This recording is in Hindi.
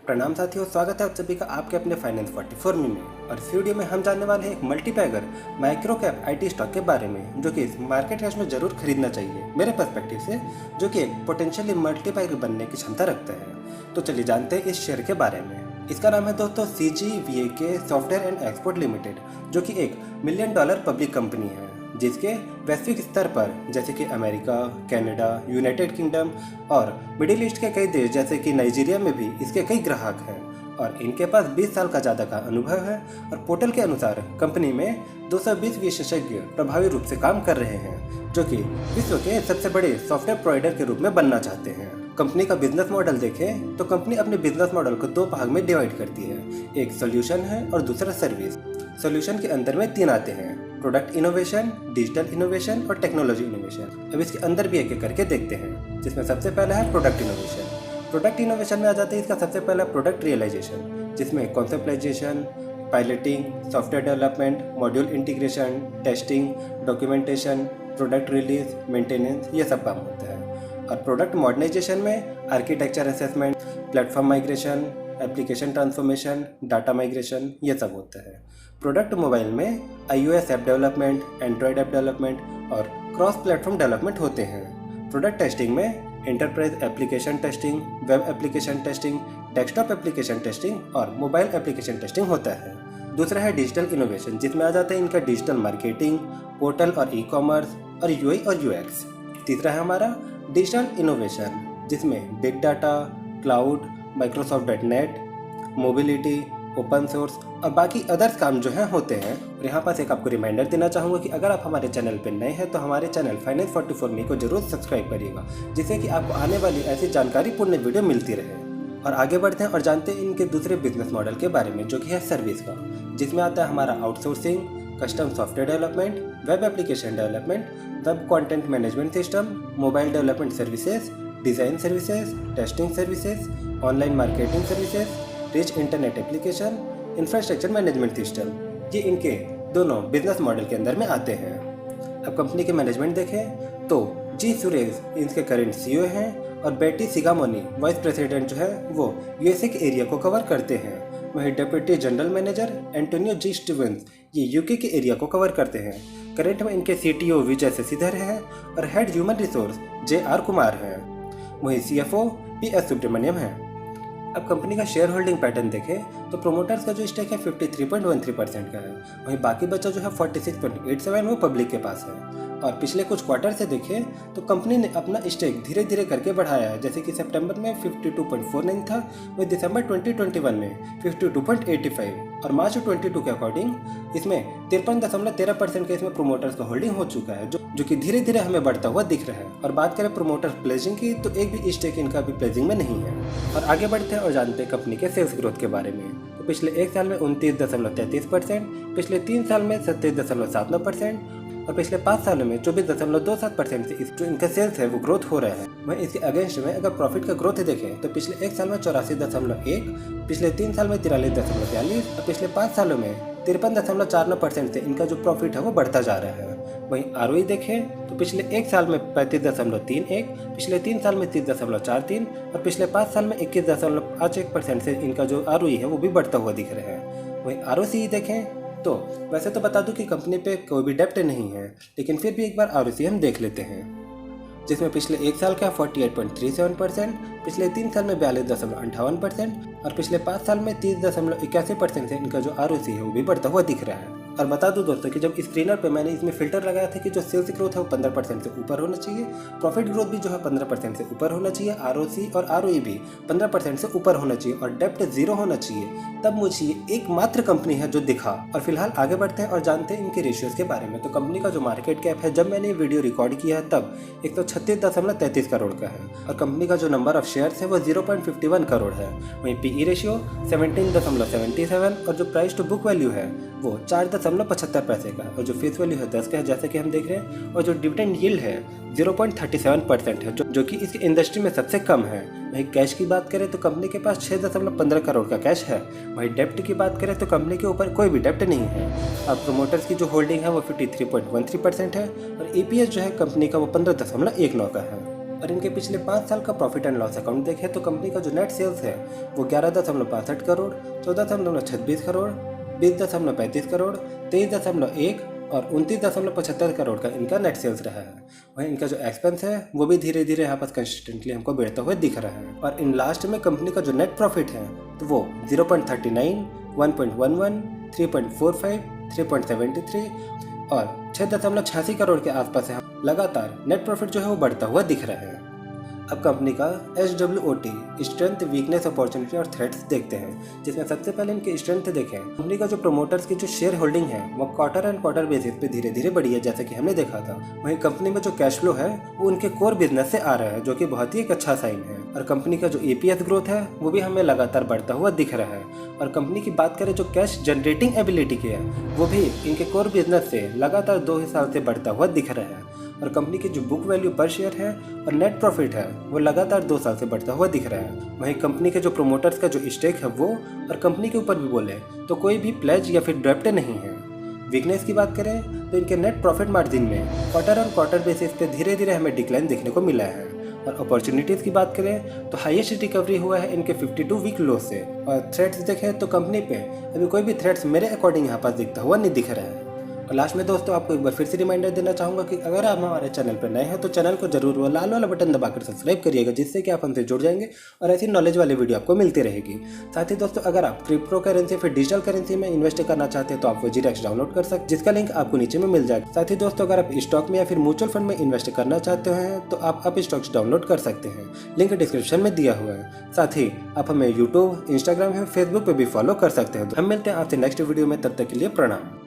प्रणाम साथियों, स्वागत है आप सभी का आपके अपने फाइनेंस 44 में। और इस वीडियो में हम जानने वाले हैं एक multibagger micro cap IT stock के बारे में, जो कि इस मार्केट कैश में जरूर खरीदना चाहिए मेरे पर्सपेक्टिव से, जो कि एक पोटेंशियली मल्टीबैगर बनने की क्षमता रखता है। तो चलिए जानते हैं इस शेयर के बारे में। इसका नाम है दोस्तों CGVAK software and export limited, जो कि एक $1 मिलियन पब्लिक कंपनी है, जिसके वैश्विक स्तर पर जैसे कि अमेरिका, कनाडा, यूनाइटेड किंगडम और मिडिल ईस्ट के कई देश जैसे कि नाइजीरिया में भी इसके कई ग्राहक हैं। और इनके पास 20 साल का ज़्यादा का अनुभव है। और पोर्टल के अनुसार कंपनी में 220 विशेषज्ञ प्रभावी रूप से काम कर रहे हैं, जो कि विश्व के सबसे बड़े सॉफ्टवेयर प्रोवाइडर के रूप में बनना चाहते हैं। कंपनी का बिजनेस मॉडल देखें तो कंपनी अपने बिजनेस मॉडल को 2 भाग में डिवाइड करती है, एक सोल्यूशन है और दूसरा सर्विस। सोल्यूशन के अंदर में 3 आते हैं: प्रोडक्ट इनोवेशन, डिजिटल इनोवेशन और टेक्नोलॉजी इनोवेशन। अब इसके अंदर भी एक एक करके देखते हैं, जिसमें सबसे पहला है प्रोडक्ट इनोवेशन। प्रोडक्ट इनोवेशन में आ जाते हैं इसका सबसे पहला प्रोडक्ट रियलाइजेशन, जिसमें conceptualization, piloting, software development, module integration, testing, documentation, product release, maintenance, ये सब काम होता है। और प्रोडक्ट मॉडर्नाइजेशन में architecture assessment, platform migration, application transformation, data migration, ये सब होता है। प्रोडक्ट मोबाइल में iOS app development, Android app development और क्रॉस प्लेटफॉर्म डेवलपमेंट होते हैं। प्रोडक्ट टेस्टिंग में enterprise application testing, web application testing, desktop application testing और मोबाइल एप्लीकेशन टेस्टिंग होता है। दूसरा है डिजिटल इनोवेशन, जिसमें आ जाता है इनका डिजिटल मार्केटिंग, पोर्टल और ई-कॉमर्स और UI और UX। तीसरा है हमारा डिजिटल इनोवेशन, जिसमें big data, cloud, Microsoft .NET, mobility, open source और बाकी अदर्स काम जो हैं होते हैं। और यहाँ पास एक आपको रिमाइंडर देना चाहूँगा कि अगर आप हमारे चैनल पर नए हैं तो हमारे चैनल फाइनेंस 44 मी को जरूर सब्सक्राइब करिएगा, जिससे कि आपको आने वाली ऐसी जानकारी पूर्ण वीडियो मिलती रहे। और आगे बढ़ते हैं और जानते हैं इनके दूसरे बिजनेस मॉडल के बारे में, जो कि है सर्विस का, जिसमें आता है हमारा outsourcing, custom software development, web application development, web content management system, mobile development services, design services, testing services, online marketing services, rich internet application, infrastructure management system. ये इनके दोनों बिजनेस मॉडल के अंदर में आते हैं। अब कंपनी के मैनेजमेंट देखें तो जी सुरेश इनके करंट CEO हैं और बेटी सिगामोनी वाइस प्रेसिडेंट जो है वो USA के एरिया को कवर करते हैं। वहीं डेप्यूटी जनरल मैनेजर एंटोनियो जी स्टीवंस ये UK के एरिया को कवर करते हैं। करंट में इनके CTO विजय शशिधर हैं और head human resource JR Kumar हैं। वहीं CFO PS सुब्रमण्यम है। अब कंपनी का शेयर होल्डिंग पैटर्न देखें तो प्रोमोटर्स का जो स्टेक है 53.13% का है, वहीं बाकी बचा जो है 46.87 वो पब्लिक के पास है। और पिछले कुछ क्वार्टर से देखें तो कंपनी ने अपना स्टेक धीरे धीरे करके बढ़ाया है, जैसे कि सितंबर में 52.49 था, वही दिसंबर 2021 में 52.85 और मार्च 22 के अकॉर्डिंग इसमें 53.13% का इसमें प्रोमोटर्स का होल्डिंग हो चुका है, जो कि धीरे धीरे हमें बढ़ता हुआ दिख रहा है। और बात करें प्रोमोटर प्लेजिंग की तो एक भी स्टेक इनका भी प्लेजिंग में नहीं है। और आगे बढ़ते हैं और जानते हैं कंपनी के सेल्स ग्रोथ के बारे में। तो पिछले 1 साल में 29.33%, पिछले 3 साल में 27.79% और पिछले 5 सालों में 24.27% से जो इनका सेल्स है वो ग्रोथ हो रहा है। वहीं इसके अगेंस्ट में अगर प्रॉफिट का ग्रोथ देखें तो पिछले 1 साल में 84.1, पिछले 3 साल में 43.42 और पिछले 5 सालों में 53.49% से इनका जो प्रॉफिट है वो बढ़ता जा रहा है। वहीं ROE देखें तो पिछले 1 साल में 35.31, पिछले 3 साल में 30.43 और पिछले 5 साल में 21.81% से इनका जो ROE है वो भी बढ़ता हुआ दिख रहा है। वहीं ROCE देखें तो वैसे तो बता दूं कि कंपनी पे कोई भी डेप्ट नहीं है, लेकिन फिर भी एक बार ROCE हम देख लेते हैं, जिसमें पिछले 1 साल का 48.37%, पिछले 3 साल में 42.58% और पिछले 5 साल में 30.81% से इनका जो ROCE है वो भी बढ़ता हुआ दिख रहा है। और बता दूं दोस्तों कि जब स्क्रीनर पे मैंने इसमें फिल्टर लगाया था कि जो सेल्स ग्रोथ है वो 15% से ऊपर होना चाहिए, प्रॉफिट ग्रोथ भी जो है 15% से ऊपर होना चाहिए, ROCE और ROE भी 15% से ऊपर होना चाहिए और डेप्ट 0 होना चाहिए, तब मुझे ये एकमात्र कंपनी है जो दिखा। और फिलहाल आगे बढ़ते हैं और जानते हैं इनके रेशियोज के बारे में। तो कंपनी का जो मार्केट कैप है जब मैंने ये वीडियो रिकॉर्ड किया है तब 136.33 करोड़ का है और कंपनी का जो नंबर ऑफ शेयर्स है वो 0.51 करोड़ है। वहीं PE रेशियो 17.77 और जो प्राइस टू बुक वैल्यू है वो 4.75 पैसे का और जो फेस वैल्यू है 10 का है, जैसे कि हम देख रहे हैं। और जो डिविडेंड यील्ड है 0.37% है, जो कि इस इंडस्ट्री में सबसे कम है। वहीं कैश की बात करें तो कंपनी के पास 6.15 करोड़ का कैश है। वहीं डेप्ट की बात करें तो कंपनी के ऊपर कोई भी डेप्ट नहीं है। अब प्रोमोटर्स की जो होल्डिंग है वो 53.13% है और EPS जो है कंपनी का वो 15.19 का है। और इनके पिछले 5 साल का प्रॉफिट एंड लॉस अकाउंट देखें तो कंपनी का जो नेट सेल्स है वो 11.62 करोड़, 14.26 करोड़, 20.35 करोड़, 23.1 और 29.75 करोड़ का इनका नेट सेल्स रहा है। वहीं इनका जो एक्सपेंस है वो भी धीरे धीरे यहाँ पर कंसिस्टेंटली हमको बढ़ता हुआ दिख रहा है। और इन लास्ट में कंपनी का जो नेट प्रॉफिट है तो वो 0.39, 1.11, 3.45, 3.73 और 6.86 करोड़ के आसपास है। लगातार नेट प्रॉफिट जो है वो बढ़ता हुआ दिख रहा है। अब कंपनी का SWOT स्ट्रेंथ, वीकनेस, अपॉर्चुनिटी और थ्रेट्स देखते हैं, जिसमें सबसे पहले इनके स्ट्रेंथ देखें। कंपनी का जो प्रोमोटर्स की जो शेयर होल्डिंग है वो क्वार्टर एंड क्वार्टर बेसिस पे धीरे धीरे बढ़ी है, जैसे कि हमने देखा था। वहीं कंपनी में जो कैश फ्लो है वो उनके कोर बिजनेस से आ रहा है, जो कि बहुत ही एक अच्छा साइन है। और कंपनी का जो EPS ग्रोथ है वो भी हमें लगातार बढ़ता हुआ दिख रहा है। और कंपनी की बात करें जो कैश जनरेटिंग एबिलिटी की है वो भी इनके कोर बिजनेस से लगातार 2 साल से बढ़ता हुआ दिख रहा है। और कंपनी की जो बुक वैल्यू पर शेयर है और नेट प्रॉफिट है वो लगातार 2 साल से बढ़ता हुआ दिख रहा है। वहीं कंपनी के जो प्रोमोटर्स का जो स्टेक है वो और कंपनी के ऊपर भी बोले तो कोई भी प्लेज या फिर डेब्ट नहीं है। वीकनेस की बात करें तो इनके नेट प्रॉफिट मार्जिन में क्वार्टर ऑन क्वार्टर बेसिस पे धीरे धीरे हमें डिक्लाइन देखने को मिला है। और अपॉर्चुनिटीज़ की बात करें तो हाईएस्ट रिकवरी हुआ है इनके 52 वीक लो से। और थ्रेट्स देखें तो कंपनी पे अभी कोई भी थ्रेट्स मेरे अकॉर्डिंग यहाँ पास दिखता हुआ नहीं दिख रहा है। और लास्ट में दोस्तों आपको एक बार फिर से रिमाइंडर देना चाहूँगा कि अगर आप हमारे चैनल पर नए हैं तो चैनल को जरूर वो लाल वाला बटन दबाकर सब्सक्राइब करिएगा, जिससे कि आप हमसे जुड़ जाएंगे और ऐसी नॉलेज वाली वीडियो आपको मिलती रहेगी। साथ ही दोस्तों अगर आप क्रिप्टो करेंसी फिर डिजिटल करेंसी में इन्वेस्ट करना चाहते हैं तो आप वो जीरेक्स डाउनलोड कर सकते हैं, जिसका लिंक आपको नीचे में मिल जाएगा। साथ ही दोस्तों अगर आप स्टॉक में या फिर म्यूचुअल फंड में इन्वेस्ट करना चाहते हैं तो आप स्टॉक्स डाउनलोड कर सकते हैं, लिंक डिस्क्रिप्शन में दिया हुआ है। साथ ही आप हमें यूट्यूब, इंस्टाग्राम या फेसबुक पर भी फॉलो कर सकते हैं। हम मिलते हैं आपसे नेक्स्ट वीडियो में, तब तक के लिए प्रणाम।